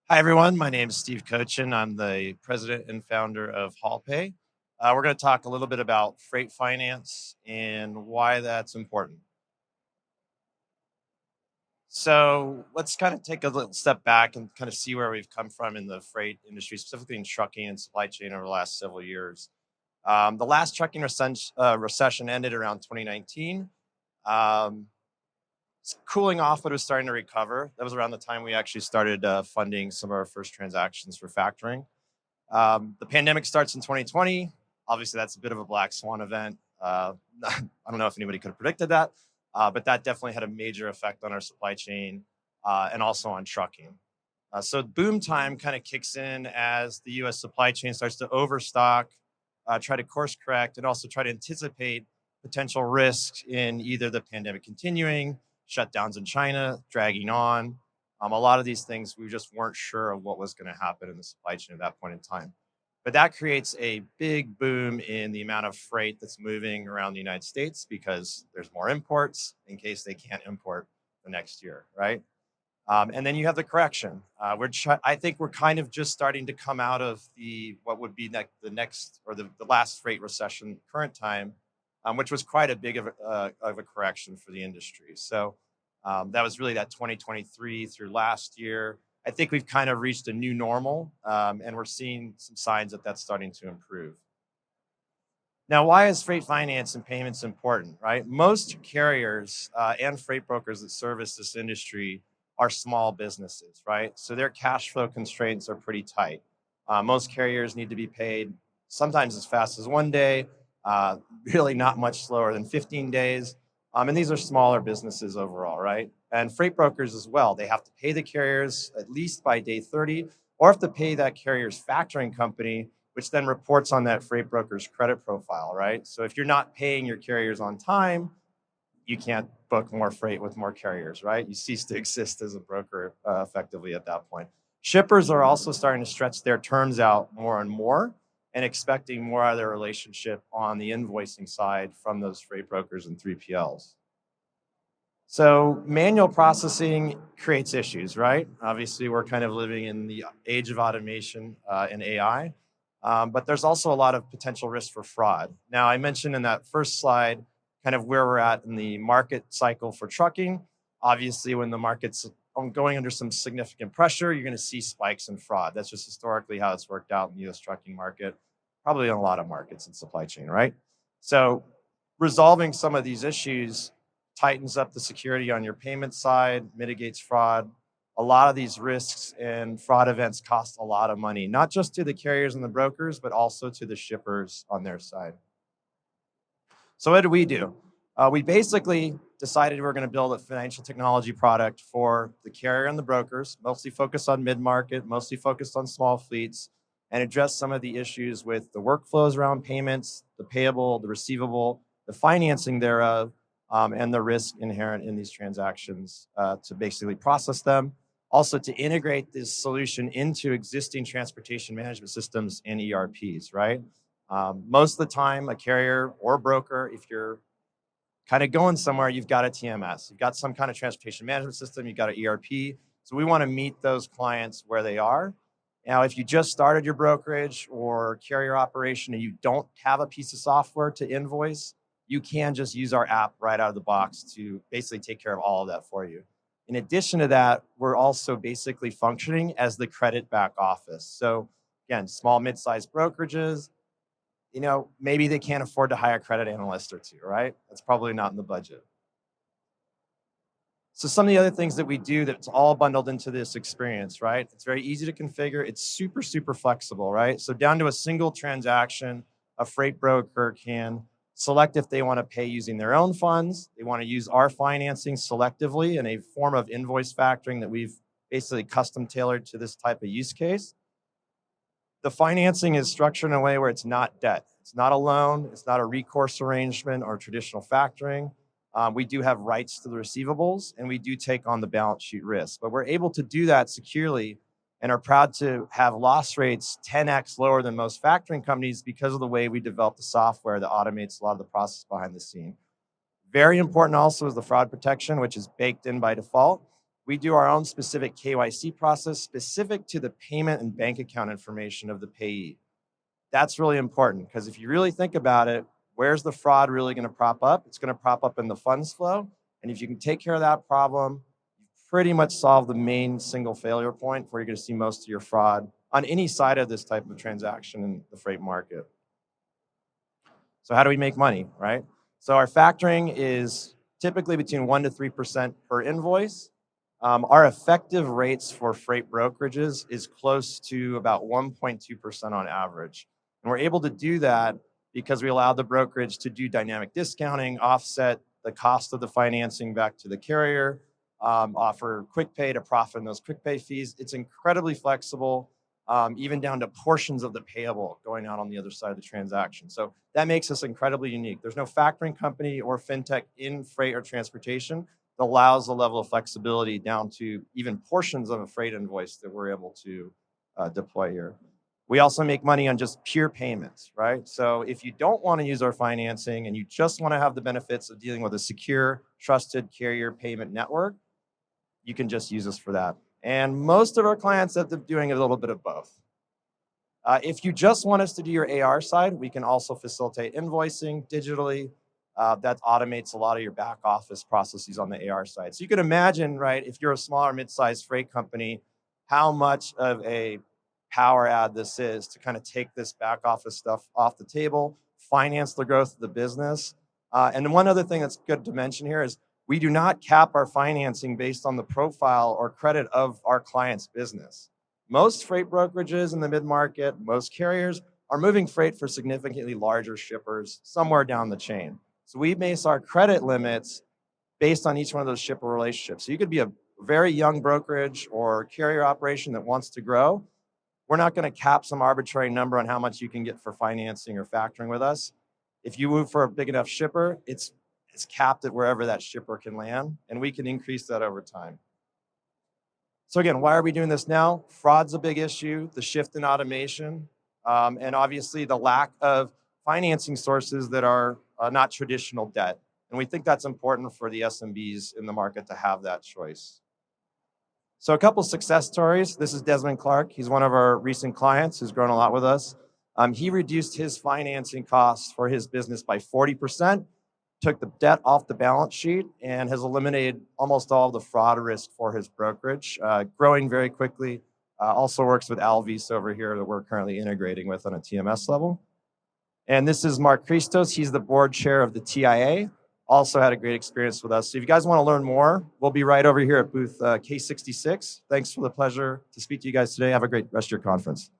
Hi, everyone. My name is Steve Kochan. I'm the president and founder of HaulPay. We're going to talk a little bit about freight finance and why that's important. So let's kind of take a little step back and kind of see where we've come from in the freight industry, specifically in trucking and supply chain over the last several years. The last trucking recession ended around 2019. Um, it's cooling off, but it was starting to recover. That was around the time we actually started funding some of our first transactions for factoring. The pandemic starts in 2020. Obviously, that's a bit of a black swan event. I don't know if anybody could have predicted that, but that definitely had a major effect on our supply chain and also on trucking. So boom time kind of kicks in as the U.S. supply chain starts to overstock, try to course correct, and also try to anticipate potential risks in either the pandemic continuing, shutdowns in China dragging on. A lot of these things we just weren't sure of what was going to happen in the supply chain at that point in time. But that creates a big boom in the amount of freight that's moving around the United States because there's more imports in case they can't import the next year, right? And then you have the correction. I think we're kind of just starting to come out of the what would be the next or the last freight recession current time, which was quite a big of a correction for the industry. So that was really that 2023 through last year. I think we've kind of reached a new normal, and we're seeing some signs that that's starting to improve. Now, why is freight finance and payments important, right? Most carriers and freight brokers that service this industry are small businesses, right? So their cash flow constraints are pretty tight. Most carriers need to be paid sometimes as fast as 1 day, uh, really not much slower than 15 days. And these are smaller businesses overall, right? And freight brokers as well. They have to pay the carriers at least by day 30, or have to pay that carrier's factoring company, which then reports on that freight broker's credit profile, right? So if you're not paying your carriers on time, you can't book more freight with more carriers, right? You cease to exist as a broker effectively at that point. Shippers are also starting to stretch their terms out more and more and expecting more out of their relationship on the invoicing side from those freight brokers and 3PLs. So manual processing creates issues, right? Obviously, we're kind of living in the age of automation and AI, but there's also a lot of potential risk for fraud. Now, I mentioned in that first slide kind of where we're at in the market cycle for trucking. Obviously, when the market's going under some significant pressure, you're going to see spikes in fraud. That's just historically how it's worked out in the U.S. trucking market, probably in a lot of markets in supply chain, right? So resolving some of these issues tightens up the security on your payment side, mitigates fraud. A lot of these risks and fraud events cost a lot of money, not just to the carriers and the brokers, but also to the shippers on their side. So, what did we do? We basically decided we were going to build a financial technology product for the carrier and the brokers, mostly focused on mid market, mostly focused on small fleets, and address some of the issues with the workflows around payments, the payable, the receivable, the financing thereof, and the risk inherent in these transactions to basically process them. Also, to integrate this solution into existing transportation management systems and ERPs, right? Most of the time, a carrier or broker, if you're kind of going somewhere, you've got a TMS, you've got some kind of transportation management system, you've got an ERP. So we want to meet those clients where they are. Now, if you just started your brokerage or carrier operation and you don't have a piece of software to invoice, you can just use our app right out of the box to basically take care of all of that for you. In addition to that, we're also basically functioning as the credit back office. So again, small, mid-sized brokerages, maybe they can't afford to hire a credit analyst or two, right? That's probably not in the budget. So some of the other things that we do that's all bundled into this experience, right? It's very easy to configure. It's super, super flexible, right? So down to a single transaction, a freight broker can select if they want to pay using their own funds. They want to use our financing selectively in a form of invoice factoring that we've basically custom tailored to this type of use case. The financing is structured in a way where it's not debt. It's not a loan. It's not a recourse arrangement or traditional factoring. We do have rights to the receivables, and we do take on the balance sheet risk. But we're able to do that securely and are proud to have loss rates 10x lower than most factoring companies because of the way we develop the software that automates a lot of the process behind the scene. Very important also is the fraud protection, which is baked in by default. We do our own specific KYC process specific to the payment and bank account information of the payee. That's really important because if you really think about it, where's the fraud really going to prop up? It's going to prop up in the funds flow. And if you can take care of that problem, you pretty much solve the main single failure point where you're going to see most of your fraud on any side of this type of transaction in the freight market. So how do we make money, right? So our factoring is typically between 1% to 3% per invoice. Our effective rates for freight brokerages is close to about 1.2% on average. And we're able to do that because we allow the brokerage to do dynamic discounting, offset the cost of the financing back to the carrier, offer quick pay to profit in those quick pay fees. It's incredibly flexible, even down to portions of the payable going out on the other side of the transaction. So that makes us incredibly unique. There's no factoring company or fintech in freight or transportation that allows a level of flexibility down to even portions of a freight invoice that we're able to deploy here. We also make money on just pure payments, right? So if you don't want to use our financing and you just want to have the benefits of dealing with a secure, trusted carrier payment network, you can just use us for that. And most of our clients end up doing a little bit of both. If you just want us to do your AR side, we can also facilitate invoicing digitally. That automates a lot of your back office processes on the AR side. So you can imagine, right, if you're a small or mid-sized freight company, how much of a power add this is to kind of take this back office stuff off the table, finance the growth of the business. And one other thing that's good to mention here is we do not cap our financing based on the profile or credit of our client's business. Most freight brokerages in the mid-market, most carriers are moving freight for significantly larger shippers somewhere down the chain. So we base our credit limits based on each one of those shipper relationships. So you could be a very young brokerage or carrier operation that wants to grow. We're not going to cap some arbitrary number on how much you can get for financing or factoring with us. If you move for a big enough shipper, it's capped at wherever that shipper can land, and we can increase that over time. So again, why are we doing this now? Fraud's a big issue, the shift in automation, and obviously the lack of financing sources that are not traditional debt. And we think that's important for the SMBs in the market to have that choice. So a couple success stories. This is Desmond Clark. He's one of our recent clients who's grown a lot with us. He reduced his financing costs for his business by 40%, took the debt off the balance sheet, and has eliminated almost all of the fraud risk for his brokerage, growing very quickly. Also works with Alvis over here that we're currently integrating with on a TMS level. And this is Mark Christos. He's the board chair of the TIA. Also had a great experience with us. So if you guys want to learn more, we'll be right over here at booth K66. Thanks for the pleasure to speak to you guys today. Have a great rest of your conference.